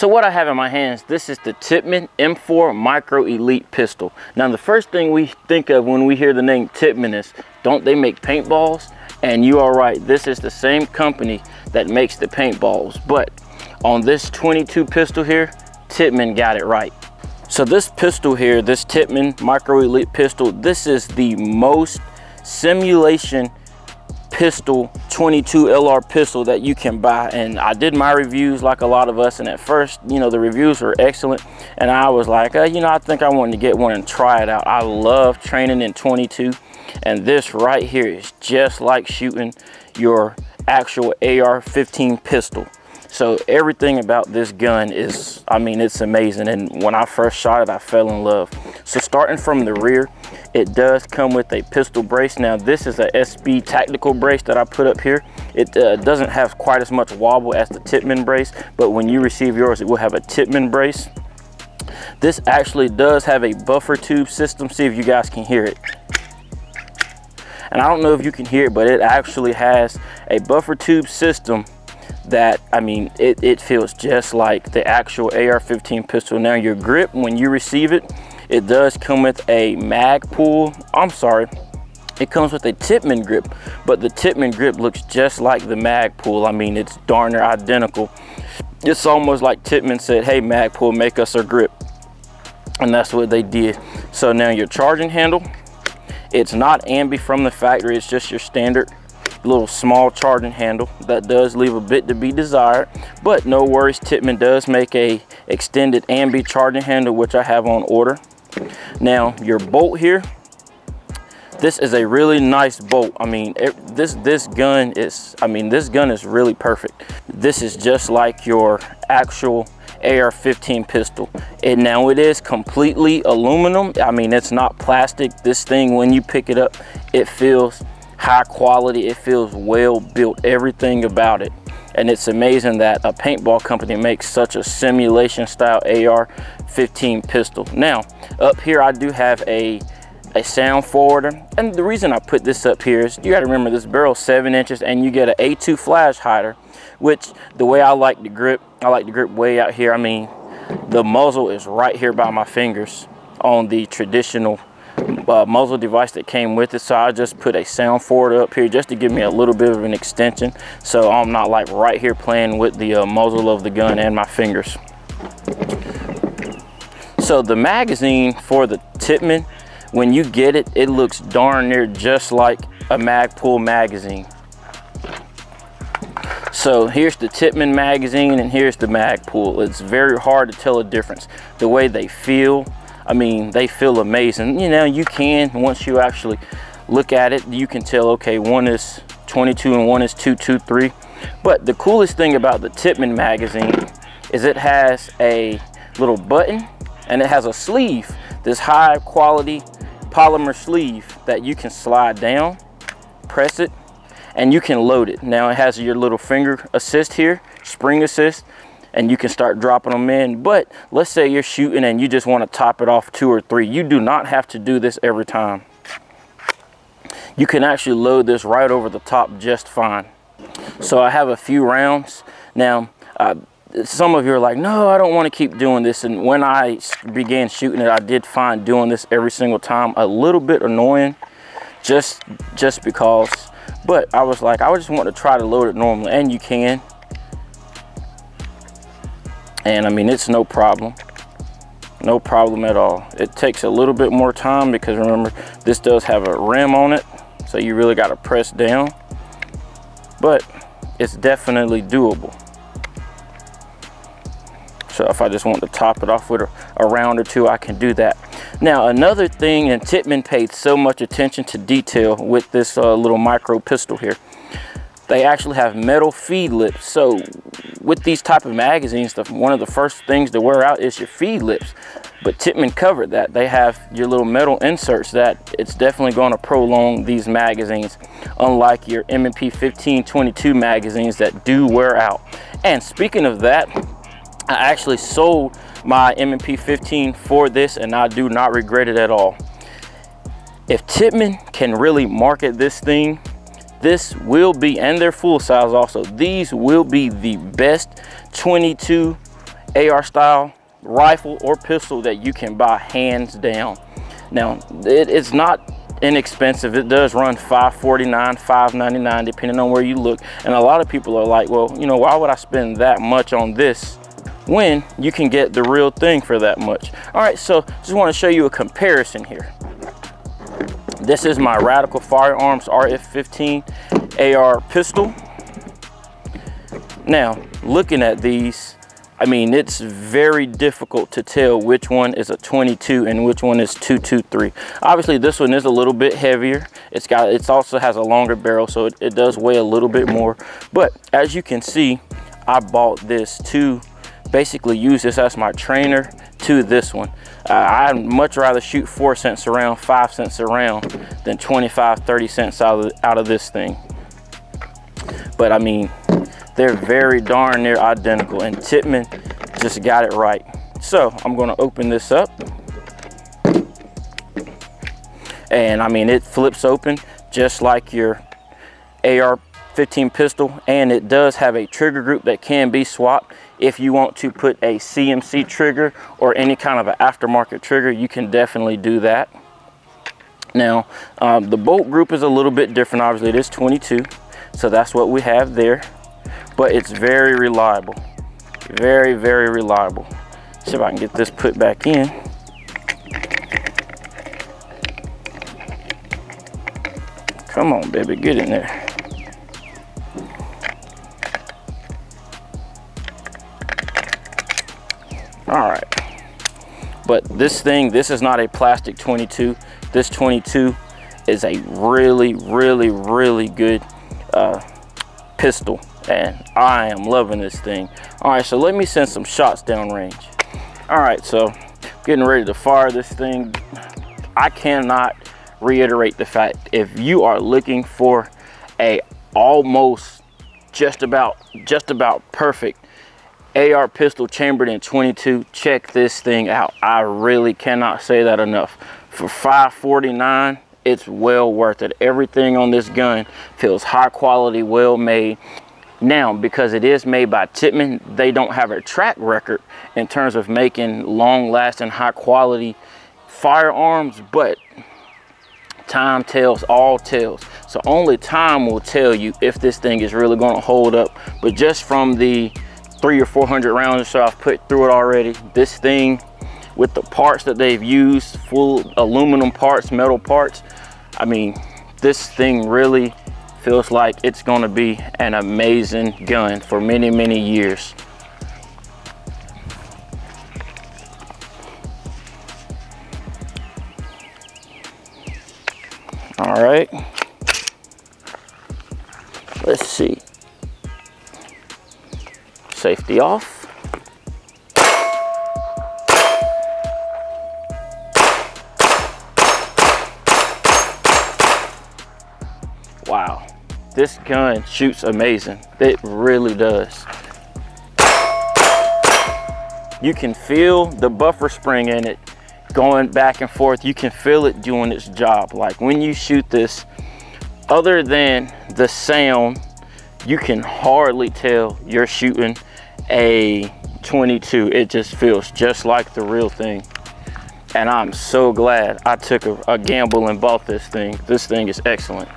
So what I have in my hands, this is the Tippman M4 Micro Elite pistol. Now the first thing we think of when we hear the name Tippman is, don't they make paintballs? And you are right, this is the same company that makes the paintballs. But on this 22 pistol here, Tippman got it right. So this pistol here, this Tippman Micro Elite pistol, this is the most simulation pistol 22 LR pistol that you can buy. And I did my reviews like a lot of us, and at first, you know, the reviews were excellent, and I was like, you know, I think I wanted to get one and try it out. I love training in 22, and this right here is just like shooting your actual AR-15 pistol. So everything about this gun is, I mean, it's amazing. And when I first shot it, I fell in love. So starting from the rear, it does come with a pistol brace. Now this is a SB tactical brace that I put up here. It doesn't have quite as much wobble as the Tippman brace, but when you receive yours, it will have a Tippman brace. This actually does have a buffer tube system. See if you guys can hear it. And I don't know if you can hear it, but it actually has a buffer tube system that, I mean, it feels just like the actual AR-15 pistol. Now your grip, when you receive it, it does come with a mag pull. I'm sorry, it comes with a Tippman grip, but the Tippman grip looks just like the mag pull. I mean, it's darn near identical. It's almost like Tippman said, hey, mag pull, make us a grip. And that's what they did. So now your charging handle, it's not ambi from the factory, it's just your standard little small charging handle. That does leave a bit to be desired, but no worries, Tippman does make a extended ambi charging handle, which I have on order. Now your bolt here, this is a really nice bolt. I mean, this gun is, I mean, this gun is really perfect. This is just like your actual AR-15 pistol. And now it is completely aluminum. I mean, it's not plastic. This thing, when you pick it up, it feels high quality, it feels well built, everything about it. And it's amazing that a paintball company makes such a simulation style AR-15 pistol. Now up here I do have a sound forwarder, and the reason I put this up here is you got to remember this barrel 7 inches, and you get an A2 flash hider, which the way I like the grip, I like the grip way out here. I mean, the muzzle is right here by my fingers on the traditional muzzle device that came with it. So I just put a sound forwarder up here just to give me a little bit of an extension, so I'm not like right here playing with the muzzle of the gun and my fingers. So the magazine for the Tippman, when you get it, it looks darn near just like a Magpul magazine. So here's the Tippman magazine and here's the Magpul. It's very hard to tell a difference. The way they feel, I mean, they feel amazing. You know, you can, once you actually look at it, you can tell, okay, one is 22 and one is 223. But the coolest thing about the Tippman magazine is it has a little button and it has a sleeve, this high quality polymer sleeve that you can slide down, press it, and you can load it. Now it has your little finger assist here, spring assist, and you can start dropping them in. But let's say you're shooting and you just want to top it off 2 or 3. You do not have to do this every time. You can actually load this right over the top just fine. So I have a few rounds. Now, some of you are like, no, I don't want to keep doing this. And when I began shooting it, I did find doing this every single time a little bit annoying, just because. But I was like, I just want to try to load it normally, and you can. And I mean, it's no problem at all. It takes a little bit more time because remember, this does have a rim on it, so you really got to press down, but it's definitely doable. So if I just want to top it off with a round or two, I can do that. Now another thing, and Tippman paid so much attention to detail with this little micro pistol here, they actually have metal feed lips. So with these type of magazines, one of the first things to wear out is your feed lips. But Tippman covered that. They have your little metal inserts that it's definitely going to prolong these magazines, unlike your M&P 1522 magazines that do wear out. And speaking of that, I actually sold my M&P 15 for this, and I do not regret it at all. If Tippman can really market this thing, this will be, and they're full size also, these will be the best 22 AR style rifle or pistol that you can buy, hands down. Now, it's not inexpensive. It does run $549, $599 depending on where you look. And a lot of people are like, well, you know, why would I spend that much on this when you can get the real thing for that much? All right, so just want to show you a comparison here. This is my Radical Firearms RF15 AR pistol. Now, looking at these, I mean, it's very difficult to tell which one is a 22 and which one is 223. Obviously, this one is a little bit heavier. It also has a longer barrel, so it does weigh a little bit more. But as you can see, I bought this to basically use this as my trainer to this one. I'd much rather shoot 4 cents a round, 5 cents a round than 25, 30 cents out of this thing. But I mean, they're very darn near identical, and Tippman just got it right. So I'm going to open this up, and I mean, it flips open just like your AR-15 pistol, and it does have a trigger group that can be swapped. If you want to put a CMC trigger or any kind of an aftermarket trigger, you can definitely do that. Now, the bolt group is a little bit different. Obviously, it is 22, so that's what we have there. But it's very reliable, very, very reliable. See if I can get this put back in. Come on, baby, get in there. All right, but this is not a plastic 22. This 22 is a really, really, really good pistol, and I am loving this thing. All right, so let me send some shots downrange. All right, so getting ready to fire this thing. I cannot reiterate the fact, if you are looking for a almost just about perfect AR pistol chambered in 22, check this thing out. I really cannot say that enough. For $549, it's well worth it. Everything on this gun feels high quality, well made. Now, because it is made by Tippman, they don't have a track record in terms of making long-lasting, high-quality firearms, but time tells all tales. So only time will tell you if this thing is really going to hold up. But just from the 300 or 400 rounds or so I've put through it already, this thing, with the parts that they've used, full aluminum parts, metal parts, I mean, this thing really feels like it's going to be an amazing gun for many, many years. All right, let's see. Safety off. Wow, this gun shoots amazing. It really does. You can feel the buffer spring in it going back and forth. You can feel it doing its job. Like when you shoot this, other than the sound, you can hardly tell you're shooting a 22. It just feels just like the real thing. And I'm so glad I took a gamble and bought this thing. This thing is excellent.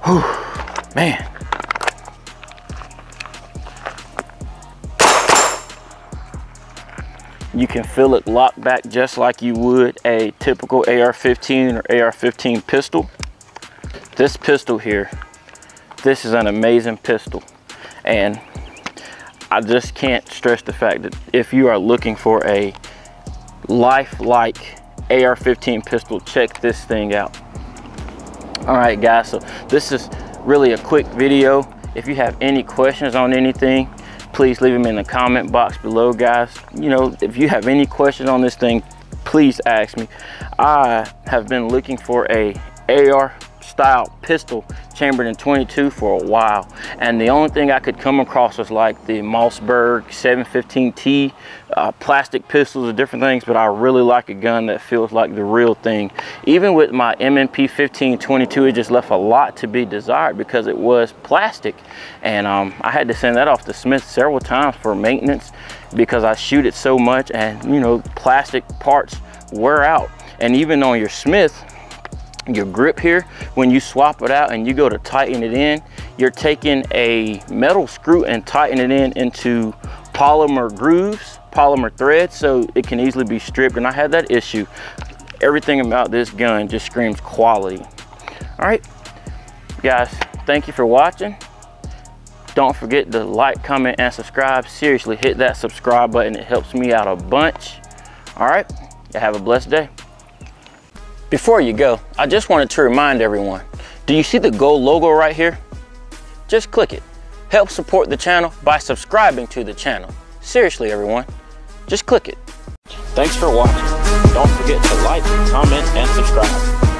Whew, man. You can feel it lock back just like you would a typical AR-15 or AR-15 pistol. This pistol here, this is an amazing pistol. And I just can't stress the fact that if you are looking for a lifelike AR-15 pistol, check this thing out. All right, guys, so this is really a quick video. If you have any questions on anything, please leave them in the comment box below, guys. You know, if you have any questions on this thing, please ask me. I have been looking for a AR style pistol chambered in 22 for a while, and the only thing I could come across was like the Mossberg 715T plastic pistols and different things, but I really like a gun that feels like the real thing. Even with my M&P 1522, it just left a lot to be desired because it was plastic, and I had to send that off to Smith several times for maintenance because I shoot it so much, and you know, plastic parts wear out. And even on your Smith, your grip here, when you swap it out and you go to tighten it in, you're taking a metal screw and tightening it into polymer grooves, polymer threads, so it can easily be stripped. And I had that issue. Everything about this gun just screams quality. All right, guys, thank you for watching. Don't forget to like, comment, and subscribe. Seriously, hit that subscribe button. It helps me out a bunch. All right, you have a blessed day. Before you go, I just wanted to remind everyone, do you see the gold logo right here? Just click it. Help support the channel by subscribing to the channel. Seriously, everyone, just click it. Thanks for watching. Don't forget to like, comment, and subscribe.